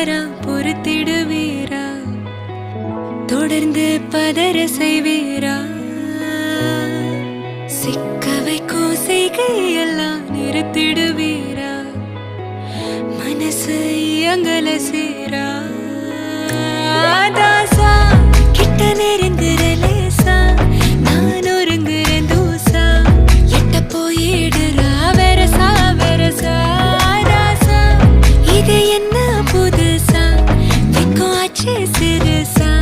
வரா பொறுத்திடுவீரா தொடர்ந்து பதற செய்வீரா சிக்க வைக்கும் செய்கையெல்லாம் நிறுத்திடுவீரா மனசு இயங்கல சீரா தாசா கிட்ட நெருங்குற லேசா நான் ஒருங்குற தூசா எட்ட போயிடுறா வெரசா வெரசா தாசா இது என்ன புதுசா வெக்கம் ஆச்சு சிறுசா